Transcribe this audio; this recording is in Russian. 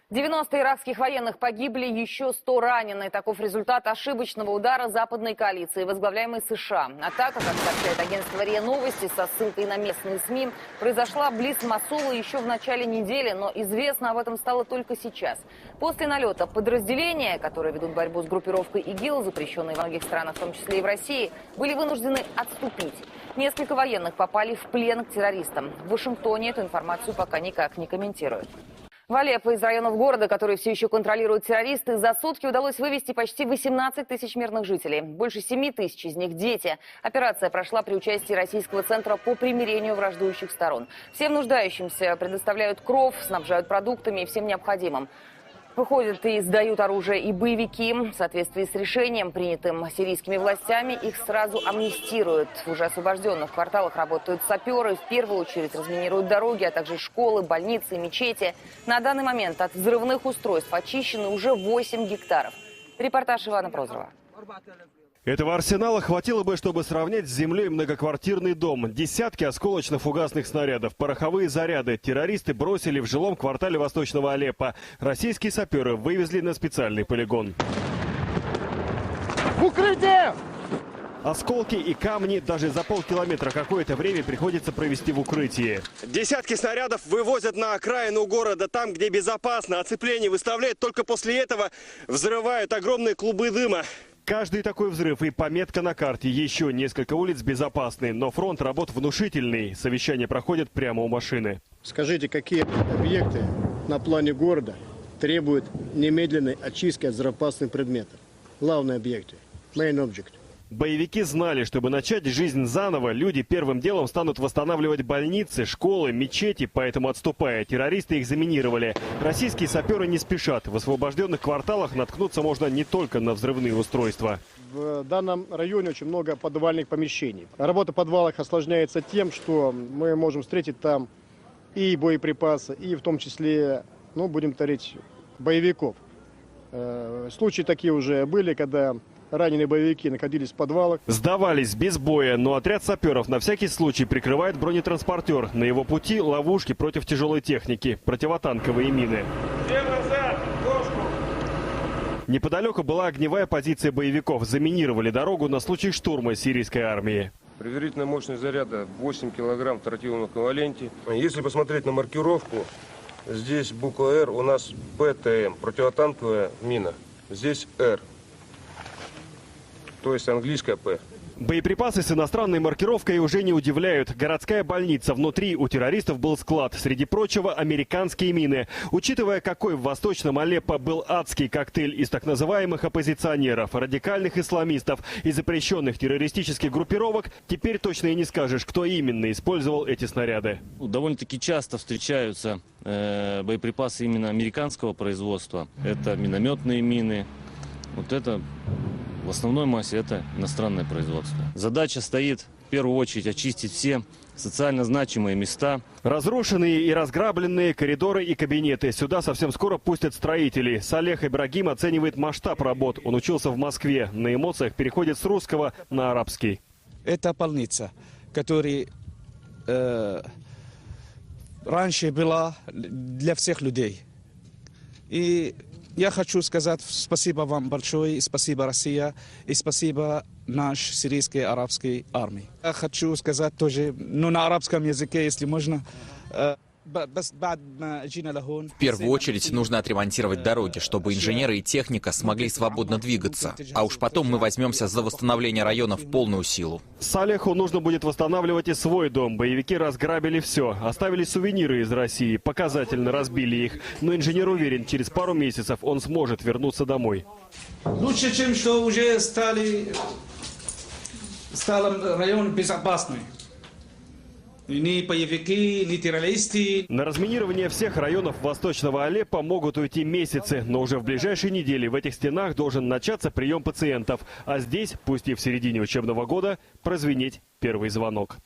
90 иракских военных погибли, еще 100 ранены. Таков результат ошибочного удара западной коалиции, возглавляемой США. Атака, как сообщает агентство РИА Новости со ссылкой на местные СМИ, произошла близ Мосула еще в начале недели, но известно об этом стало только сейчас. После налета подразделения, которые ведут борьбу с группировкой ИГИЛ, запрещенной в многих странах, в том числе и в России, были вынуждены отступить. Несколько военных попали в плен к террористам. В Вашингтоне эту информацию пока никак не комментируют. В Алеппо из районов города, которые все еще контролируют террористы, за сутки удалось вывести почти 18 тысяч мирных жителей. Больше 7 тысяч из них дети. Операция прошла при участии Российского центра по примирению враждующих сторон. Всем нуждающимся предоставляют кров, снабжают продуктами и всем необходимым. Выходят и сдают оружие и боевики. В соответствии с решением, принятым сирийскими властями, их сразу амнистируют. В уже освобожденных кварталах работают саперы. В первую очередь разминируют дороги, а также школы, больницы, мечети. На данный момент от взрывных устройств очищены уже 8 гектаров. Репортаж Ивана Прозорова. Этого арсенала хватило бы, чтобы сравнять с землей многоквартирный дом. Десятки осколочно-фугасных снарядов, пороховые заряды. Террористы бросили в жилом квартале Восточного Алеппо. Российские саперы вывезли на специальный полигон. В укрытие! Осколки и камни даже за полкилометра какое-то время приходится провести в укрытии. Десятки снарядов вывозят на окраину города, там, где безопасно. Оцепление выставляют, только после этого взрывают огромные клубы дыма. Каждый такой взрыв и пометка на карте. Еще несколько улиц безопасны, но фронт работ внушительный. Совещание проходит прямо у машины. Скажите, какие объекты на плане города требуют немедленной очистки от взрывоопасных предметов? Главные объекты. Main object. Боевики знали, чтобы начать жизнь заново, люди первым делом станут восстанавливать больницы, школы, мечети, поэтому, отступая, террористы их заминировали. Российские саперы не спешат. В освобожденных кварталах наткнуться можно не только на взрывные устройства. В данном районе очень много подвальных помещений. Работа в подвалах осложняется тем, что мы можем встретить там и боеприпасы, и в том числе, будем говорить, боевиков. Случаи такие уже были, когда раненые боевики находились в подвалах. Сдавались без боя, но отряд саперов на всякий случай прикрывает бронетранспортер. На его пути ловушки против тяжелой техники, противотанковые мины. Всем назад! Ложку! Неподалеку была огневая позиция боевиков. Заминировали дорогу на случай штурма сирийской армии. Предварительная мощность заряда 8 килограмм в тротиловом эквиваленте. Если посмотреть на маркировку, здесь буква «Р» у нас ПТМ, противотанковая мина. Здесь «Р». То есть английская «П». Боеприпасы с иностранной маркировкой уже не удивляют. Городская больница. Внутри у террористов был склад. Среди прочего, американские мины. Учитывая, какой в Восточном Алеппо был адский коктейль из так называемых оппозиционеров, радикальных исламистов и запрещенных террористических группировок, теперь точно и не скажешь, кто именно использовал эти снаряды. Довольно-таки часто встречаются боеприпасы именно американского производства. Это минометные мины. Вот это... В основной массе это иностранное производство. Задача стоит в первую очередь очистить все социально значимые места. Разрушенные и разграбленные коридоры и кабинеты. Сюда совсем скоро пустят строителей. Салех Ибрагим оценивает масштаб работ. Он учился в Москве. На эмоциях переходит с русского на арабский. Это больница, которая раньше была для всех людей. И я хочу сказать спасибо вам большое, спасибо Россия и спасибо нашей сирийской арабской армии. Я хочу сказать тоже, на арабском языке, если можно. В первую очередь нужно отремонтировать дороги, чтобы инженеры и техника смогли свободно двигаться. А уж потом мы возьмемся за восстановление района в полную силу. Салеху нужно будет восстанавливать и свой дом. Боевики разграбили все. Оставили сувениры из России. Показательно разбили их. Но инженер уверен, через пару месяцев он сможет вернуться домой. Лучше, чем что уже стал район безопасный. Ни боевики, ни террористы. На разминирование всех районов Восточного Алеппо могут уйти месяцы, но уже в ближайшие недели в этих стенах должен начаться прием пациентов. А здесь, пусть и в середине учебного года, прозвенеть первый звонок.